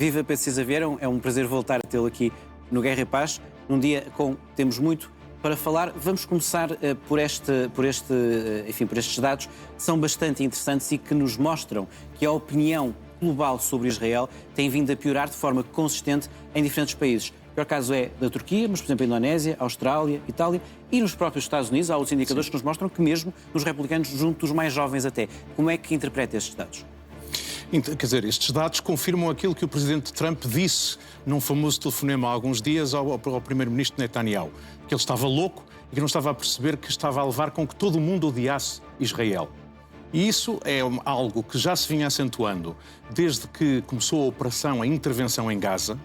Viva Pedro Cisa Vieira, é um prazer voltar a tê-lo aqui no Guerra e Paz. Num dia com temos muito para falar. Vamos começar por estes dados que são bastante interessantes e que nos mostram que a opinião global sobre Israel tem vindo a piorar de forma consistente em diferentes países. O pior caso é da Turquia, mas, por exemplo, a Indonésia, a Austrália, a Itália e nos próprios Estados Unidos há outros indicadores que nos mostram que mesmo nos republicanos, junto dos mais jovens até. Como é que interpreta estes dados? Quer dizer, estes dados confirmam aquilo que o presidente Trump disse num famoso telefonema há alguns dias ao primeiro-ministro Netanyahu, que ele estava louco e que não estava a perceber que estava a levar com que todo o mundo odiasse Israel. E isso é algo que já se vinha acentuando desde que começou a operação, a intervenção em Gaza.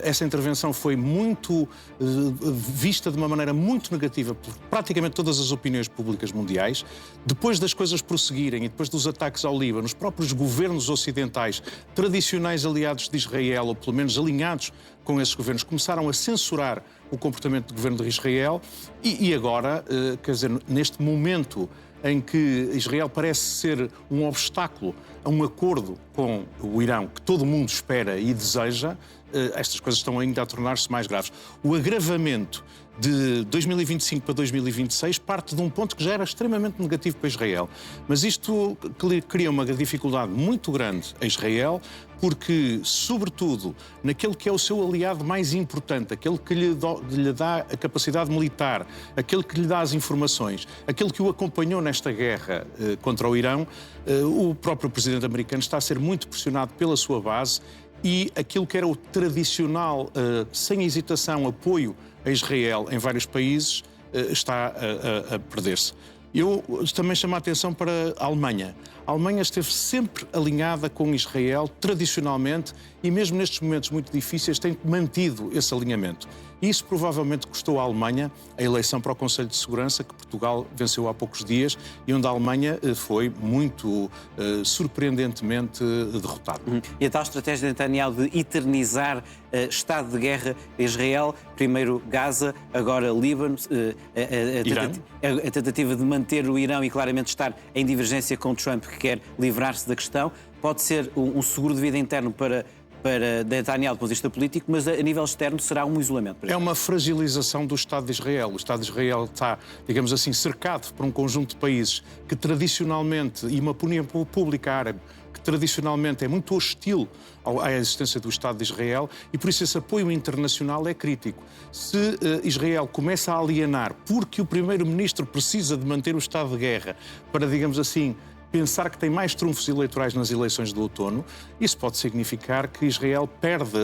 Essa intervenção foi muito vista de uma maneira muito negativa por praticamente todas as opiniões públicas mundiais. Depois das coisas prosseguirem e depois dos ataques ao Líbano, os próprios governos ocidentais, tradicionais aliados de Israel, ou pelo menos alinhados com esses governos, começaram a censurar o comportamento do governo de Israel. E agora, quer dizer, neste momento em que Israel parece ser um obstáculo a um acordo com o Irão, que todo mundo espera e deseja, estas coisas estão ainda a tornar-se mais graves. O agravamento de 2025 para 2026 parte de um ponto que já era extremamente negativo para Israel. Mas isto cria uma dificuldade muito grande a Israel, porque, sobretudo, naquele que é o seu aliado mais importante, aquele que lhe dá a capacidade militar, aquele que lhe dá as informações, aquele que o acompanhou nesta guerra contra o Irão, o próprio presidente americano está a ser muito pressionado pela sua base e aquilo que era o tradicional, sem hesitação, apoio a Israel em vários países está a perder-se. Eu também chamo a atenção para a Alemanha. A Alemanha esteve sempre alinhada com Israel, tradicionalmente, e mesmo nestes momentos muito difíceis tem mantido esse alinhamento. E isso provavelmente custou à Alemanha a eleição para o Conselho de Segurança, que Portugal venceu há poucos dias, e onde a Alemanha foi muito surpreendentemente derrotada. E a tal estratégia de Netanyahu de eternizar estado de guerra Israel, primeiro Gaza, agora Líbano, a tentativa de manter o Irão e claramente estar em divergência com Trump, que quer livrar-se da questão, pode ser um seguro de vida interno para Netanyahu do ponto de vista político, mas a nível externo será um isolamento. É uma fragilização do Estado de Israel. O Estado de Israel está, digamos assim, cercado por um conjunto de países que tradicionalmente, e uma opinião pública árabe, que tradicionalmente é muito hostil à existência do Estado de Israel, e por isso esse apoio internacional é crítico. Se Israel começa a alienar porque o primeiro-ministro precisa de manter o estado de guerra para, digamos assim, pensar que tem mais trunfos eleitorais nas eleições do outono, isso pode significar que Israel perde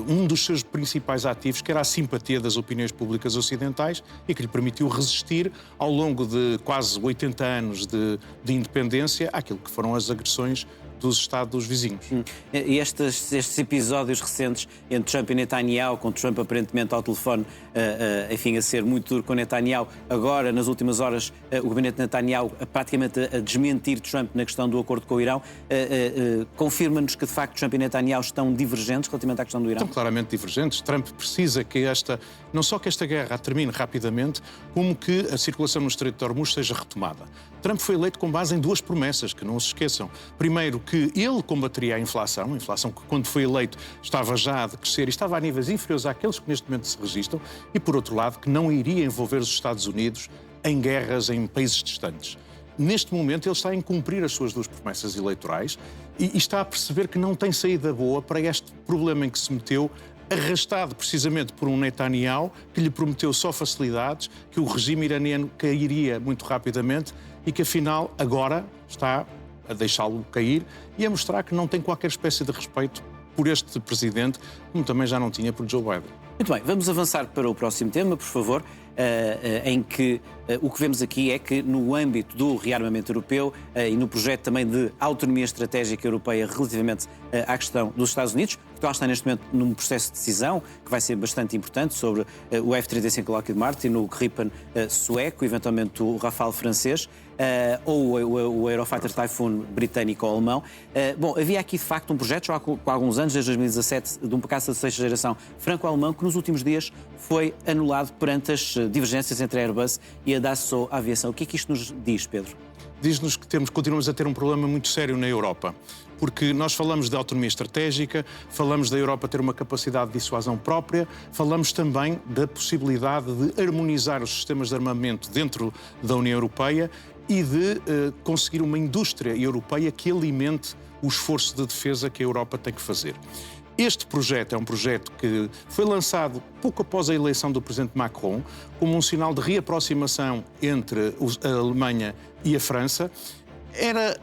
um dos seus principais ativos, que era a simpatia das opiniões públicas ocidentais e que lhe permitiu resistir ao longo de quase 80 anos de independência àquilo que foram as agressões dos Estados vizinhos. E estes episódios recentes entre Trump e Netanyahu, com Trump aparentemente ao telefone, enfim, a ser muito duro com Netanyahu, agora, nas últimas horas, o gabinete de Netanyahu praticamente a desmentir Trump na questão do acordo com o Irão, confirma-nos que, de facto, Trump e Netanyahu estão divergentes relativamente à questão do Irão? Estão claramente divergentes. Trump precisa que não só que esta guerra termine rapidamente, como que a circulação no Estreito de Hormuz seja retomada. Trump foi eleito com base em duas promessas, que não se esqueçam. Primeiro, que ele combateria a inflação que quando foi eleito estava já a decrescer e estava a níveis inferiores àqueles que neste momento se registram, e por outro lado, que não iria envolver os Estados Unidos em guerras em países distantes. Neste momento ele está a incumprir as suas duas promessas eleitorais e está a perceber que não tem saída boa para este problema em que se meteu, arrastado precisamente por um Netanyahu que lhe prometeu só facilidades, que o regime iraniano cairia muito rapidamente e que afinal agora está a deixá-lo cair e a mostrar que não tem qualquer espécie de respeito por este presidente, como também já não tinha por Joe Biden. Muito bem, vamos avançar para o próximo tema, por favor, em que o que vemos aqui é que no âmbito do rearmamento europeu e no projeto também de autonomia estratégica europeia relativamente à questão dos Estados Unidos, Portugal está neste momento num processo de decisão que vai ser bastante importante sobre o F-35 Lockheed Martin, o Gripen sueco, eventualmente o Rafale francês, ou o Eurofighter Typhoon britânico ou alemão. Bom, havia aqui de facto um projeto já há alguns anos, desde 2017, de um caça de sexta geração franco-alemão, que nos últimos dias foi anulado perante as divergências entre a Airbus e a Dassault Aviação. O que é que isto nos diz, Pedro? Diz-nos que continuamos a ter um problema muito sério na Europa, porque nós falamos de autonomia estratégica, falamos da Europa ter uma capacidade de dissuasão própria, falamos também da possibilidade de harmonizar os sistemas de armamento dentro da União Europeia e de conseguir uma indústria europeia que alimente o esforço de defesa que a Europa tem que fazer. Este projeto é um projeto que foi lançado pouco após a eleição do presidente Macron, como um sinal de reaproximação entre a Alemanha e a França. Era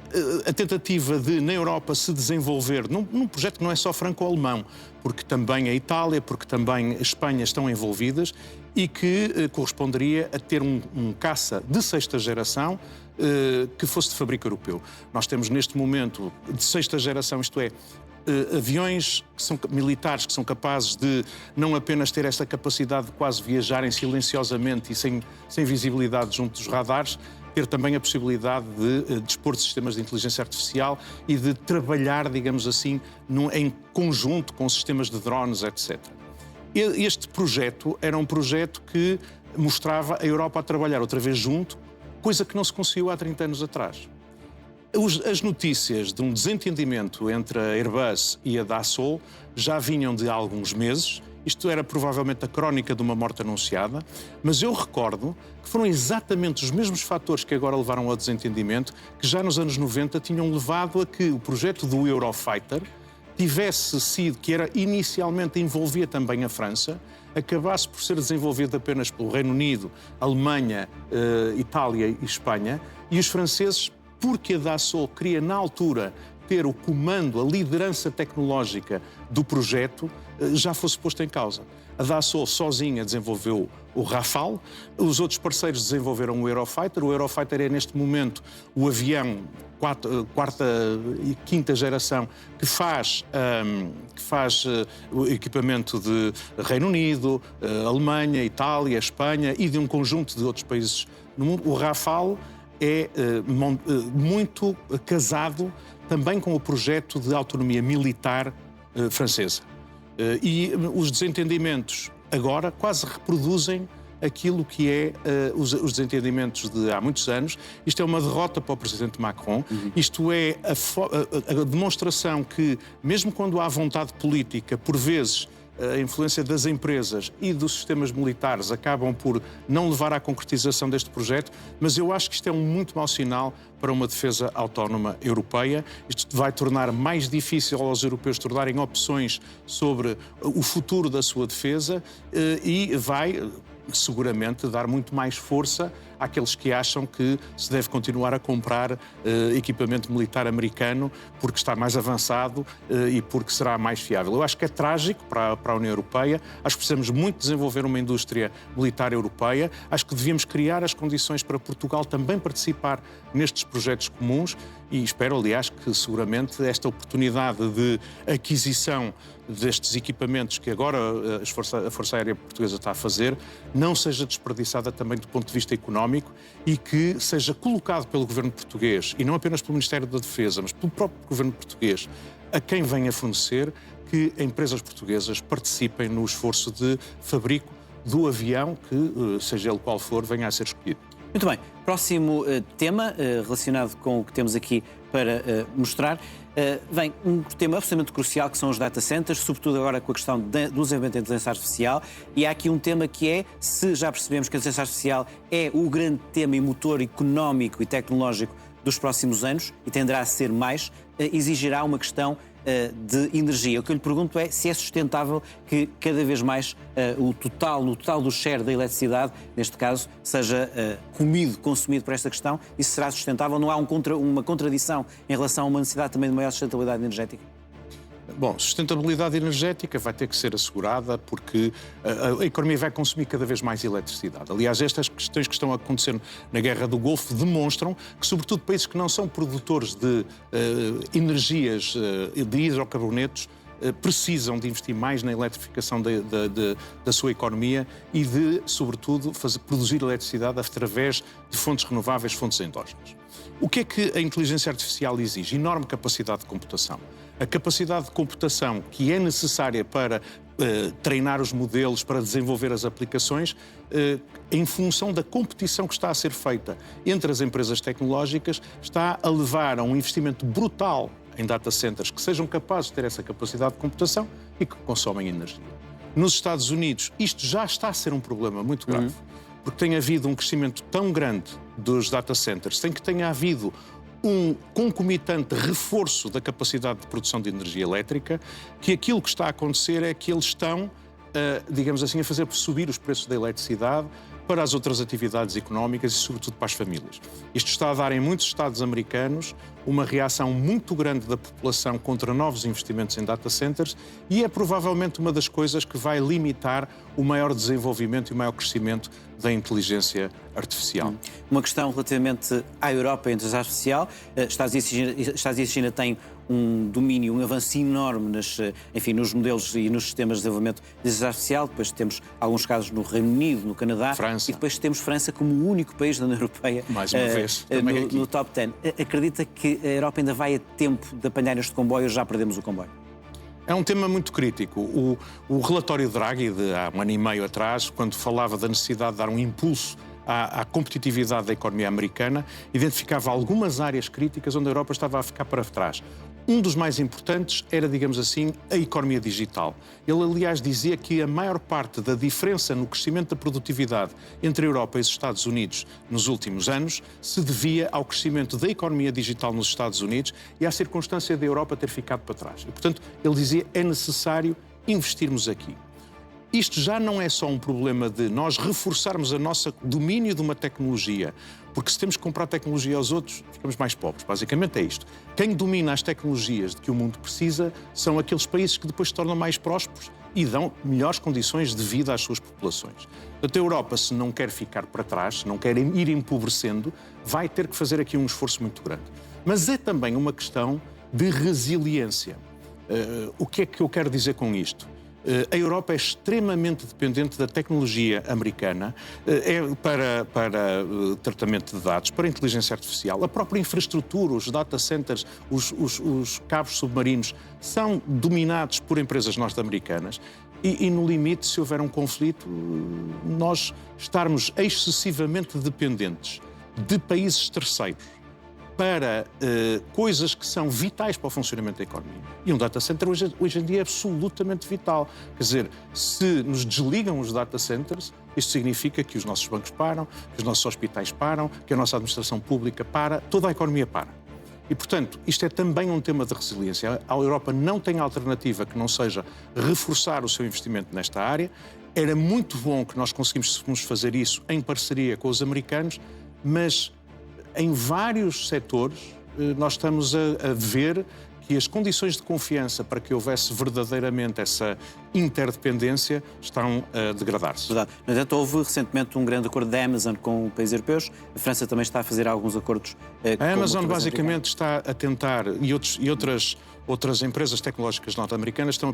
a tentativa de, na Europa, se desenvolver num projeto que não é só franco-alemão, porque também a Itália, porque também a Espanha estão envolvidas e que corresponderia a ter um caça de sexta geração que fosse de fabrico europeu. Nós temos neste momento de sexta geração, isto é, aviões militares que são capazes de não apenas ter esta capacidade de quase viajarem silenciosamente e sem visibilidade junto dos radares, ter também a possibilidade de dispor de sistemas de inteligência artificial e de trabalhar, digamos assim, em conjunto com sistemas de drones, etc. Este projeto era um projeto que mostrava a Europa a trabalhar outra vez junto, coisa que não se conseguiu há 30 anos atrás. As notícias de um desentendimento entre a Airbus e a Dassault já vinham de há alguns meses. Isto era provavelmente a crónica de uma morte anunciada, mas eu recordo que foram exatamente os mesmos fatores que agora levaram ao desentendimento que já nos anos 90 tinham levado a que o projeto do Eurofighter tivesse sido, que era inicialmente envolvia também a França, acabasse por ser desenvolvido apenas pelo Reino Unido, Alemanha, Itália e Espanha, e os franceses, porque a Dassault queria, na altura, ter o comando, a liderança tecnológica do projeto, já fosse posto em causa. A Dassault sozinha desenvolveu o Rafale, os outros parceiros desenvolveram o Eurofighter. O Eurofighter é, neste momento, o avião quarta e quinta geração que faz o equipamento de Reino Unido, Alemanha, Itália, Espanha e de um conjunto de outros países no mundo. O Rafale é muito casado também com o projeto de autonomia militar francesa. E os desentendimentos agora quase reproduzem aquilo que é os desentendimentos de há muitos anos. Isto é uma derrota para o presidente Macron. Isto é a demonstração que, mesmo quando há vontade política, por vezes a influência das empresas e dos sistemas militares acabam por não levar à concretização deste projeto, mas eu acho que isto é um muito mau sinal para uma defesa autónoma europeia. Isto vai tornar mais difícil aos europeus tornarem opções sobre o futuro da sua defesa e vai seguramente dar muito mais força àqueles que acham que se deve continuar a comprar equipamento militar americano porque está mais avançado e porque será mais fiável. Eu acho que é trágico para a União Europeia. Acho que precisamos muito desenvolver uma indústria militar europeia. Acho que devíamos criar as condições para Portugal também participar nestes projetos comuns e espero, aliás, que seguramente esta oportunidade de aquisição destes equipamentos que agora a Força Aérea Portuguesa está a fazer não seja desperdiçada também do ponto de vista económico e que seja colocado pelo governo português, e não apenas pelo Ministério da Defesa, mas pelo próprio governo português, a quem vem a fornecer, que empresas portuguesas participem no esforço de fabrico do avião que, seja ele qual for, venha a ser escolhido. Muito bem. Próximo tema relacionado com o que temos aqui para mostrar. Vem um tema absolutamente crucial que são os data centers, sobretudo agora com a questão do desenvolvimento da inteligência artificial. E há aqui um tema que é, se já percebemos que a inteligência artificial é o grande tema e motor económico e tecnológico dos próximos anos, e tenderá a ser mais, exigirá uma questão de energia. O que eu lhe pergunto é se é sustentável que cada vez mais no total do share da eletricidade, neste caso, seja consumido por esta questão, e se será sustentável. Não há uma contradição em relação a uma necessidade também de maior sustentabilidade energética? Bom, sustentabilidade energética vai ter que ser assegurada porque a economia vai consumir cada vez mais eletricidade. Aliás, estas questões que estão acontecendo na Guerra do Golfo demonstram que, sobretudo, países que não são produtores de energias de hidrocarbonetos precisam de investir mais na eletrificação da sua economia e de, sobretudo, produzir eletricidade através de fontes renováveis, fontes endógenas. O que é que a inteligência artificial exige? Enorme capacidade de computação. A capacidade de computação que é necessária para treinar os modelos, para desenvolver as aplicações, em função da competição que está a ser feita entre as empresas tecnológicas, está a levar a um investimento brutal em data centers que sejam capazes de ter essa capacidade de computação e que consomem energia. Nos Estados Unidos, isto já está a ser um problema muito grave, porque tem havido um crescimento tão grande dos data centers, sem que tenha havido um concomitante reforço da capacidade de produção de energia elétrica, que aquilo que está a acontecer é que eles estão, digamos assim, a fazer subir os preços da eletricidade para as outras atividades económicas e, sobretudo, para as famílias. Isto está a dar em muitos Estados americanos uma reação muito grande da população contra novos investimentos em data centers e é provavelmente uma das coisas que vai limitar o maior desenvolvimento e o maior crescimento da inteligência artificial. Uma questão relativamente à Europa e à inteligência artificial. Estados Unidos e China têm um domínio, um avanço enorme nos modelos e nos sistemas de desenvolvimento de inteligência artificial. Depois temos alguns casos no Reino Unido, no Canadá. França. E depois temos França como o único país da União Europeia mais uma vez, no top 10. Acredita que a Europa ainda vai a tempo de apanhar este comboio ou já perdemos o comboio? É um tema muito crítico. O relatório Draghi, de há um ano e meio atrás, quando falava da necessidade de dar um impulso à competitividade da economia americana, identificava algumas áreas críticas onde a Europa estava a ficar para trás. Um dos mais importantes era, digamos assim, a economia digital. Ele, aliás, dizia que a maior parte da diferença no crescimento da produtividade entre a Europa e os Estados Unidos nos últimos anos se devia ao crescimento da economia digital nos Estados Unidos e à circunstância da Europa ter ficado para trás. E, portanto, ele dizia que é necessário investirmos aqui. Isto já não é só um problema de nós reforçarmos o nosso domínio de uma tecnologia, porque se temos que comprar tecnologia aos outros, ficamos mais pobres. Basicamente é isto. Quem domina as tecnologias de que o mundo precisa são aqueles países que depois se tornam mais prósperos e dão melhores condições de vida às suas populações. Portanto, a Europa, se não quer ficar para trás, se não quer ir empobrecendo, vai ter que fazer aqui um esforço muito grande. Mas é também uma questão de resiliência. O que é que eu quero dizer com isto? A Europa é extremamente dependente da tecnologia americana para tratamento de dados, para inteligência artificial. A própria infraestrutura, os data centers, os cabos submarinos são dominados por empresas norte-americanas e, no limite, se houver um conflito, nós estarmos excessivamente dependentes de países terceiros para coisas que são vitais para o funcionamento da economia. E um data center hoje em dia é absolutamente vital. Quer dizer, se nos desligam os data centers, isto significa que os nossos bancos param, que os nossos hospitais param, que a nossa administração pública para, toda a economia para. E, portanto, isto é também um tema de resiliência. A Europa não tem alternativa que não seja reforçar o seu investimento nesta área. Era muito bom que nós conseguíssemos fazer isso em parceria com os americanos, mas em vários setores, nós estamos a ver que as condições de confiança para que houvesse verdadeiramente essa interdependência estão a degradar-se. Verdade. No entanto, houve recentemente um grande acordo da Amazon com países europeus. A França também está a fazer alguns acordos com a Amazon basicamente está a tentar, e outras empresas tecnológicas norte-americanas estão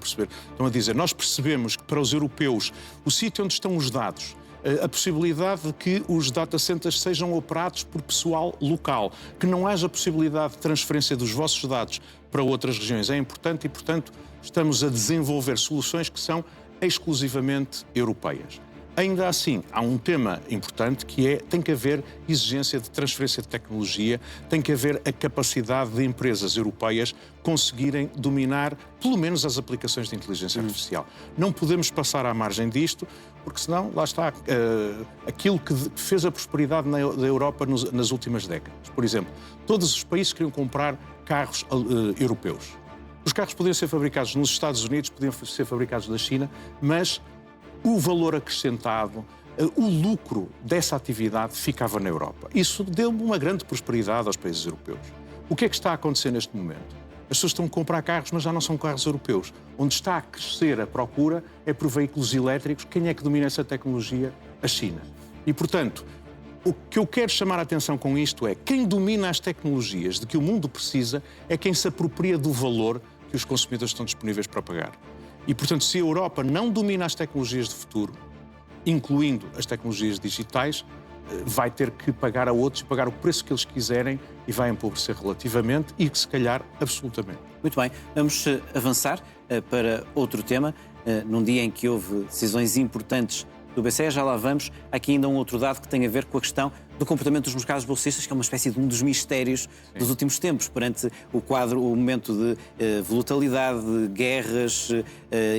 a dizer, nós percebemos que para os europeus o sítio onde estão os dados, a possibilidade de que os data centers sejam operados por pessoal local, que não haja possibilidade de transferência dos vossos dados para outras regiões. É importante e, portanto, estamos a desenvolver soluções que são exclusivamente europeias. Ainda assim, há um tema importante que tem que haver exigência de transferência de tecnologia, tem que haver a capacidade de empresas europeias conseguirem dominar, pelo menos, as aplicações de inteligência artificial. Não podemos passar à margem disto, porque senão, lá está, aquilo que fez a prosperidade da Europa nas últimas décadas. Por exemplo, todos os países queriam comprar carros europeus. Os carros podiam ser fabricados nos Estados Unidos, podiam ser fabricados na China, mas o valor acrescentado, o lucro dessa atividade ficava na Europa. Isso deu uma grande prosperidade aos países europeus. O que é que está a acontecer neste momento? As pessoas estão a comprar carros, mas já não são carros europeus. Onde está a crescer a procura é por veículos elétricos. Quem é que domina essa tecnologia? A China. E, portanto, o que eu quero chamar a atenção com isto é quem domina as tecnologias de que o mundo precisa é quem se apropria do valor que os consumidores estão disponíveis para pagar. E, portanto, se a Europa não domina as tecnologias de futuro, incluindo as tecnologias digitais, vai ter que pagar a outros, pagar o preço que eles quiserem e vai empobrecer relativamente e, se calhar, absolutamente. Muito bem. Vamos avançar para outro tema. Num dia em que houve decisões importantes do BCE, já lá vamos. Há aqui ainda um outro dado que tem a ver com a questão do comportamento dos mercados bolsistas, que é uma espécie de um dos mistérios dos últimos tempos, perante o quadro, o momento de volatilidade, de guerras,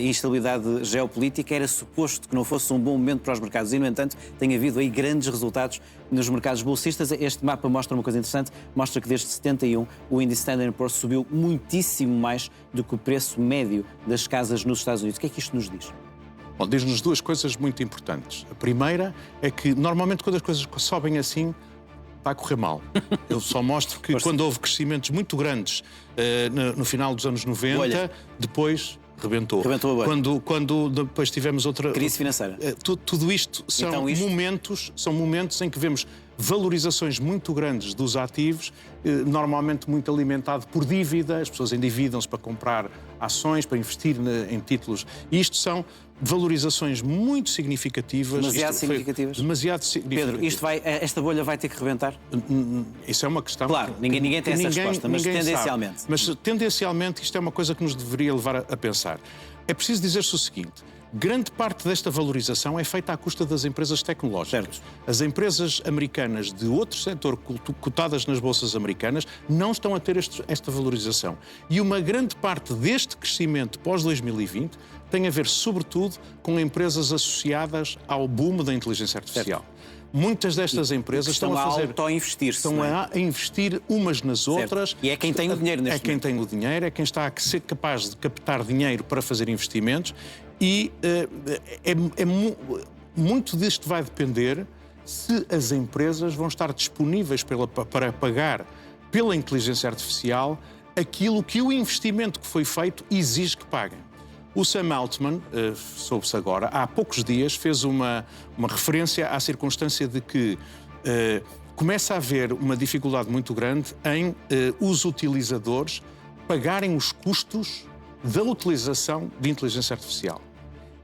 instabilidade geopolítica. Era suposto que não fosse um bom momento para os mercados e, no entanto, tem havido aí grandes resultados nos mercados bolsistas. Este mapa mostra uma coisa interessante, mostra que desde 71 o índice Standard & Poor's subiu muitíssimo mais do que o preço médio das casas nos Estados Unidos. O que é que isto nos diz? Bom, diz-nos duas coisas muito importantes. A primeira é que, normalmente, quando as coisas sobem assim, está a correr mal. Eu só mostro que quando houve crescimentos muito grandes no final dos anos 90, Olha. Depois rebentou. Rebentou a bolha. Quando depois tivemos outra... Crise financeira. Tudo isto são Então momentos em que vemos valorizações muito grandes dos ativos, normalmente muito alimentado por dívida. As pessoas endividam-se para comprar ações, para investir em títulos. E isto são valorizações muito significativas. Demasiado significativas. Demasiado significativas. Pedro, esta bolha vai ter que rebentar? Isso é uma questão... Claro, ninguém tem essa resposta, mas tendencialmente. Sabe. Mas tendencialmente isto é uma coisa que nos deveria levar a pensar. É preciso dizer-se o seguinte: grande parte desta valorização é feita à custa das empresas tecnológicas. Certo. As empresas americanas de outro setor cotadas nas bolsas americanas não estão a ter esta valorização. E uma grande parte deste crescimento pós-2020 tem a ver, sobretudo, com empresas associadas ao boom da inteligência artificial. Certo. Muitas destas empresas estão a auto-investir-se. Estão a investir umas nas outras. E é quem tem o dinheiro neste momento. É quem tem o dinheiro, é quem está a ser capaz de captar dinheiro para fazer investimentos. E muito disto vai depender se as empresas vão estar disponíveis para pagar pela inteligência artificial aquilo que o investimento que foi feito exige que paguem. O Sam Altman, soube-se agora, há poucos dias, fez uma referência à circunstância de que começa a haver uma dificuldade muito grande em os utilizadores pagarem os custos da utilização de inteligência artificial.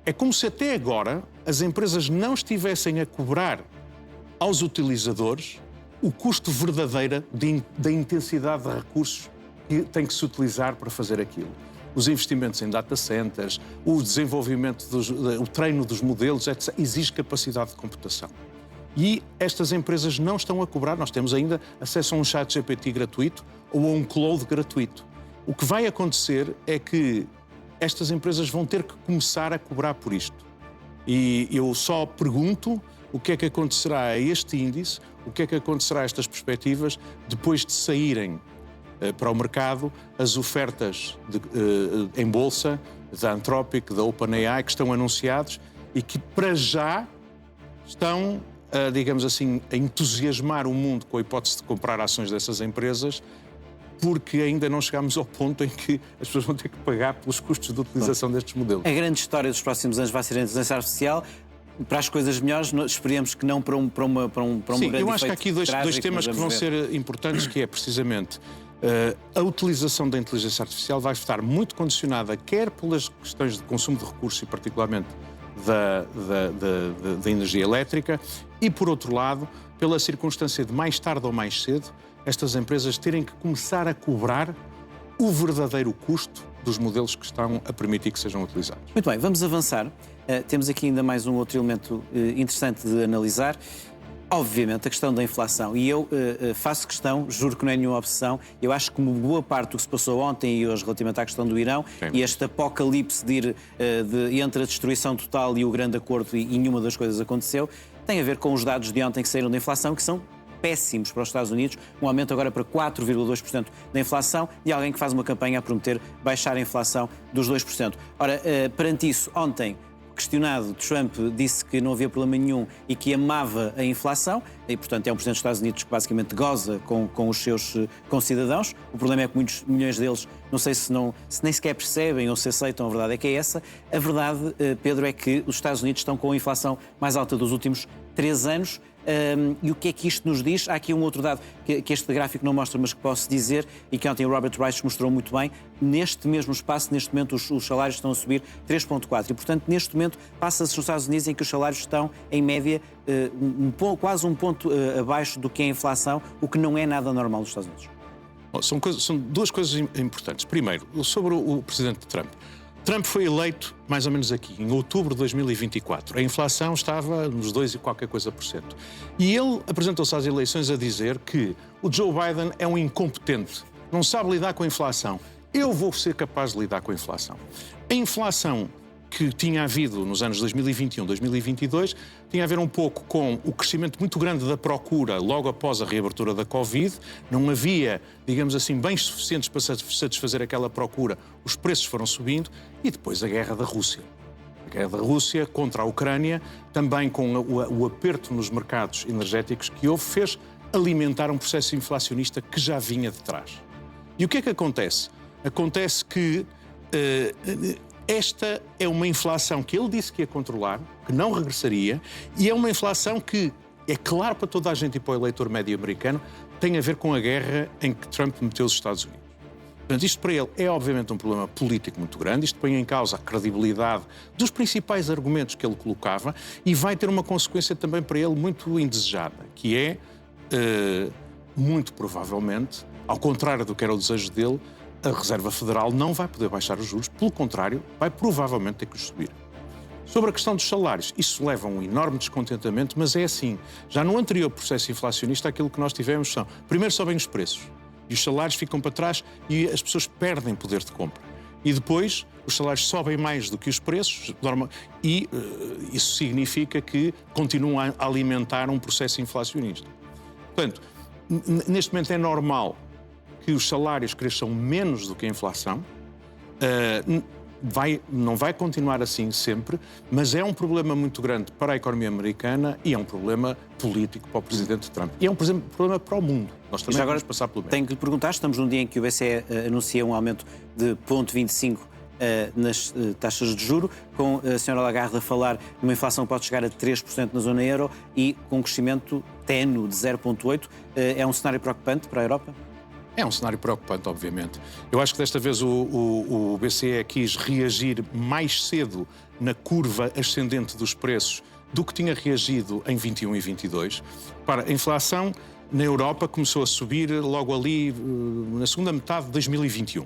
É como se até agora as empresas não estivessem a cobrar aos utilizadores o custo verdadeiro da intensidade de recursos que tem que se utilizar para fazer aquilo. Os investimentos em data centers, o desenvolvimento, o treino dos modelos, etc., exige capacidade de computação. E estas empresas não estão a cobrar. Nós temos ainda acesso a um chat GPT gratuito ou a um cloud gratuito. O que vai acontecer é que estas empresas vão ter que começar a cobrar por isto. E eu só pergunto o que é que acontecerá a este índice, o que é que acontecerá a estas perspectivas depois de saírem para o mercado as ofertas em bolsa da Anthropic, da OpenAI, que estão anunciados e que para já estão, digamos assim, a entusiasmar o mundo com a hipótese de comprar ações dessas empresas, porque ainda não chegámos ao ponto em que as pessoas vão ter que pagar pelos custos de utilização destes modelos. A grande história dos próximos anos vai ser a inteligência artificial. Para as coisas melhores, esperemos que não para um Sim, grande eu acho que há aqui dois trágico, temas que vão ser importantes, que é precisamente a utilização da inteligência artificial vai estar muito condicionada quer pelas questões de consumo de recursos e particularmente da energia elétrica e, por outro lado, pela circunstância de mais tarde ou mais cedo estas empresas terem que começar a cobrar o verdadeiro custo dos modelos que estão a permitir que sejam utilizados. Muito bem, vamos avançar. Temos aqui ainda mais um outro elemento interessante de analisar. Obviamente, a questão da inflação. E eu faço questão, juro que não é nenhuma obsessão, eu acho que uma boa parte do que se passou ontem e hoje relativamente à questão do Irão, sim, e este apocalipse entre a destruição total e o grande acordo, e nenhuma das coisas aconteceu, tem a ver com os dados de ontem que saíram da inflação, que são péssimos para os Estados Unidos, um aumento agora para 4,2% da inflação, e alguém que faz uma campanha a prometer baixar a inflação dos 2%. Ora, perante isso, ontem, questionado, Trump disse que não havia problema nenhum e que amava a inflação, e portanto é um presidente dos Estados Unidos que basicamente goza com os seus concidadãos. O problema é que muitos milhões deles, não sei se nem sequer percebem ou se aceitam, a verdade é que é essa. A verdade, Pedro, é que os Estados Unidos estão com a inflação mais alta dos últimos 3 anos. E o que é que isto nos diz? Há aqui um outro dado que este gráfico não mostra, mas que posso dizer, e que ontem o Robert Reich mostrou muito bem. Neste mesmo espaço, neste momento, os salários estão a subir 3,4%. E, portanto, neste momento, passa-se nos Estados Unidos em que os salários estão, em média, quase um ponto abaixo do que é a inflação, o que não é nada normal nos Estados Unidos. São duas coisas importantes. Primeiro, sobre o presidente Trump. Trump foi eleito mais ou menos aqui, em outubro de 2024. A inflação estava nos 2 e qualquer coisa por cento. E ele apresentou-se às eleições a dizer que o Joe Biden é um incompetente, não sabe lidar com a inflação. Eu vou ser capaz de lidar com a inflação. A inflação que tinha havido nos anos 2021, 2022, tinha a ver um pouco com o crescimento muito grande da procura logo após a reabertura da Covid. Não havia, digamos assim, bens suficientes para satisfazer aquela procura. Os preços foram subindo e depois a guerra da Rússia. A guerra da Rússia contra a Ucrânia, também com o aperto nos mercados energéticos que houve, fez alimentar um processo inflacionista que já vinha de trás. E o que é que acontece? Acontece que esta é uma inflação que ele disse que ia controlar, que não regressaria, e é uma inflação que, é claro para toda a gente e para o eleitor médio americano, tem a ver com a guerra em que Trump meteu os Estados Unidos. Portanto, isto para ele é obviamente um problema político muito grande, isto põe em causa a credibilidade dos principais argumentos que ele colocava e vai ter uma consequência também para ele muito indesejada, que é, muito provavelmente, ao contrário do que era o desejo dele, a Reserva Federal não vai poder baixar os juros, pelo contrário, vai provavelmente ter que os subir. Sobre a questão dos salários, isso leva a um enorme descontentamento, mas é assim, já no anterior processo inflacionista, aquilo que nós tivemos são, primeiro sobem os preços, e os salários ficam para trás e as pessoas perdem poder de compra. E depois, os salários sobem mais do que os preços, e isso significa que continuam a alimentar um processo inflacionista. Portanto, neste momento é normal que os salários cresçam menos do que a inflação, não vai continuar assim sempre, mas é um problema muito grande para a economia americana e é um problema político para o presidente Trump. E é um problema para o mundo. Nós também agora vamos passar pelo mesmo. Tenho que lhe perguntar, estamos num dia em que o BCE anuncia um aumento de 0,25 nas taxas de juro, com a senhora Lagarde a falar numa inflação que pode chegar a 3% na zona euro e com um crescimento ténue de 0,8%. É um cenário preocupante para a Europa? É um cenário preocupante, obviamente. Eu acho que desta vez o BCE quis reagir mais cedo na curva ascendente dos preços do que tinha reagido em 21 e 22. Para a inflação na Europa começou a subir logo ali na segunda metade de 2021.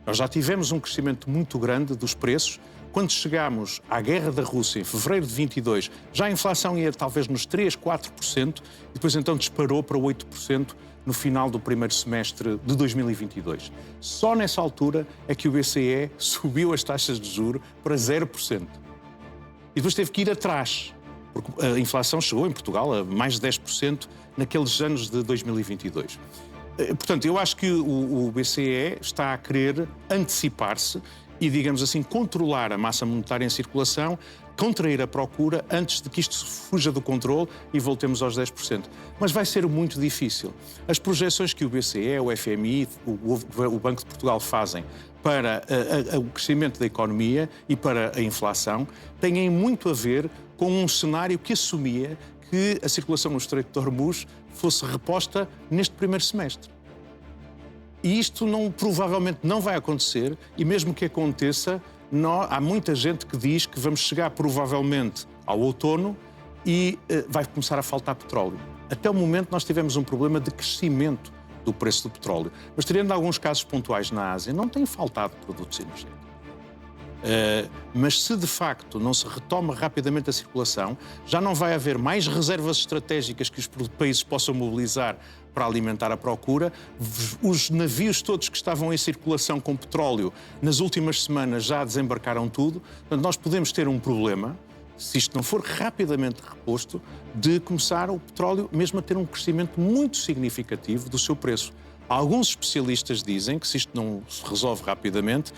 Nós já tivemos um crescimento muito grande dos preços. Quando chegámos à guerra da Rússia, em fevereiro de 22, já a inflação ia talvez nos 3%, 4%, e depois então disparou para 8% no final do primeiro semestre de 2022. Só nessa altura é que o BCE subiu as taxas de juros para 0%. E depois teve que ir atrás, porque a inflação chegou em Portugal a mais de 10% naqueles anos de 2022. Portanto, eu acho que o BCE está a querer antecipar-se e, digamos assim, controlar a massa monetária em circulação, contrair a procura antes de que isto fuja do controle e voltemos aos 10%. Mas vai ser muito difícil. As projeções que o BCE, o FMI, o Banco de Portugal fazem para o crescimento da economia e para a inflação têm muito a ver com um cenário que assumia que a circulação no Estreito de Hormuz fosse reposta neste primeiro semestre. E isto provavelmente não vai acontecer, e mesmo que aconteça, há muita gente que diz que vamos chegar provavelmente ao outono e vai começar a faltar petróleo. Até o momento nós tivemos um problema de crescimento do preço do petróleo, mas tirando alguns casos pontuais na Ásia, não tem faltado produtos energéticos. Mas se de facto não se retoma rapidamente a circulação, já não vai haver mais reservas estratégicas que os países possam mobilizar para alimentar a procura. Os navios todos que estavam em circulação com petróleo nas últimas semanas já desembarcaram tudo. Portanto, nós podemos ter um problema, se isto não for rapidamente reposto, de começar o petróleo mesmo a ter um crescimento muito significativo do seu preço. Alguns especialistas dizem que se isto não se resolve rapidamente,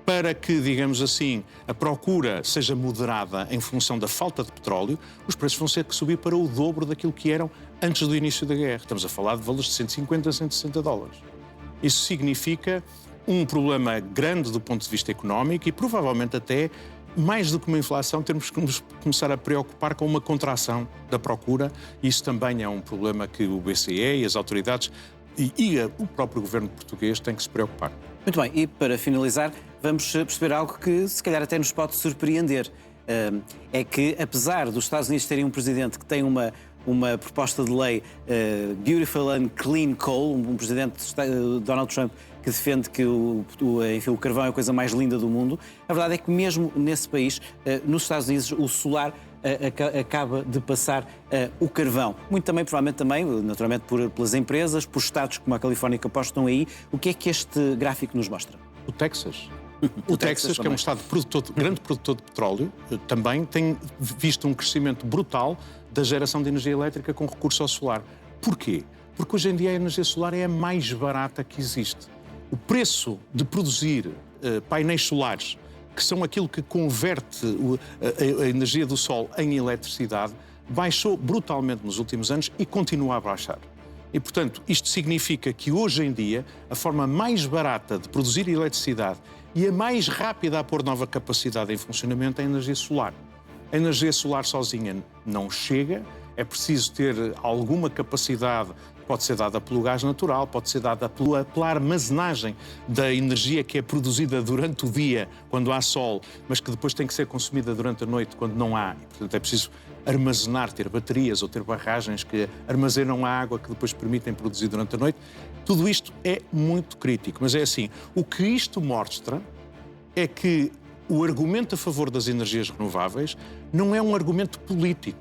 para que, digamos assim, a procura seja moderada em função da falta de petróleo, os preços vão ter que subir para o dobro daquilo que eram antes do início da guerra. Estamos a falar de valores de 150 a 160 dólares. Isso significa um problema grande do ponto de vista económico e provavelmente até, mais do que uma inflação, temos que nos começar a preocupar com uma contração da procura. Isso também é um problema que o BCE e as autoridades e o próprio governo português têm que se preocupar. Muito bem, e para finalizar, vamos perceber algo que se calhar até nos pode surpreender. É que, apesar dos Estados Unidos terem um presidente que tem uma uma proposta de lei Beautiful and Clean Coal, um presidente Donald Trump que defende que enfim, o carvão é a coisa mais linda do mundo. A verdade é que mesmo nesse país, nos Estados Unidos, o solar acaba de passar o carvão. Muito também, provavelmente também, naturalmente, pelas empresas, por estados como a Califórnia que apostam aí. O que é que este gráfico nos mostra? O Texas. O Texas, que é um estado grande produtor de petróleo, também tem visto um crescimento brutal da geração de energia elétrica com recurso ao solar. Porquê? Porque hoje em dia a energia solar é a mais barata que existe. O preço de produzir painéis solares, que são aquilo que converte a energia do sol em eletricidade, baixou brutalmente nos últimos anos e continua a baixar. E, portanto, isto significa que hoje em dia a forma mais barata de produzir eletricidade e a mais rápida a pôr nova capacidade em funcionamento é a energia solar. A energia solar sozinha não chega, é preciso ter alguma capacidade. Pode ser dada pelo gás natural, pode ser dada pela armazenagem da energia que é produzida durante o dia, quando há sol, mas que depois tem que ser consumida durante a noite, quando não há. E, portanto, é preciso armazenar, ter baterias ou ter barragens que armazenam a água que depois permitem produzir durante a noite. Tudo isto é muito crítico, mas é assim, o que isto mostra é que o argumento a favor das energias renováveis não é um argumento político.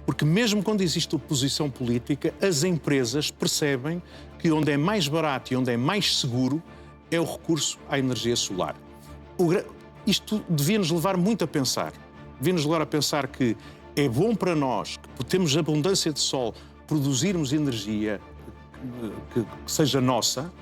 Porque mesmo quando existe oposição política, as empresas percebem que onde é mais barato e onde é mais seguro é o recurso à energia solar. Isto devia nos levar muito a pensar. Devia nos levar a pensar que é bom para nós, que temos abundância de sol, produzirmos energia que seja nossa.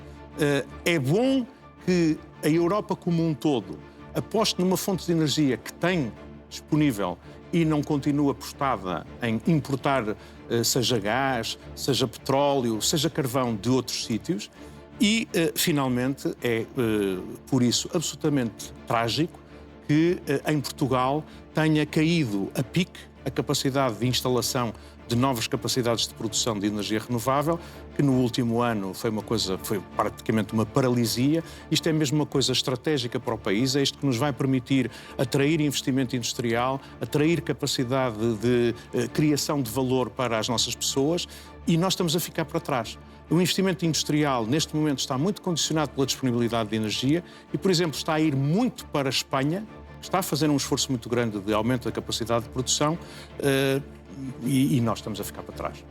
É bom que a Europa como um todo aposte numa fonte de energia que tem disponível e não continua apostada em importar, seja gás, seja petróleo, seja carvão de outros sítios. E, finalmente, é por isso absolutamente trágico que em Portugal tenha caído a pique a capacidade de instalação de novas capacidades de produção de energia renovável, que no último ano foi praticamente uma paralisia. Isto é mesmo uma coisa estratégica para o país, é isto que nos vai permitir atrair investimento industrial, atrair capacidade de criação de valor para as nossas pessoas, e nós estamos a ficar para trás. O investimento industrial, neste momento, está muito condicionado pela disponibilidade de energia e, por exemplo, está a ir muito para a Espanha, está a fazer um esforço muito grande de aumento da capacidade de produção, e nós estamos a ficar para trás.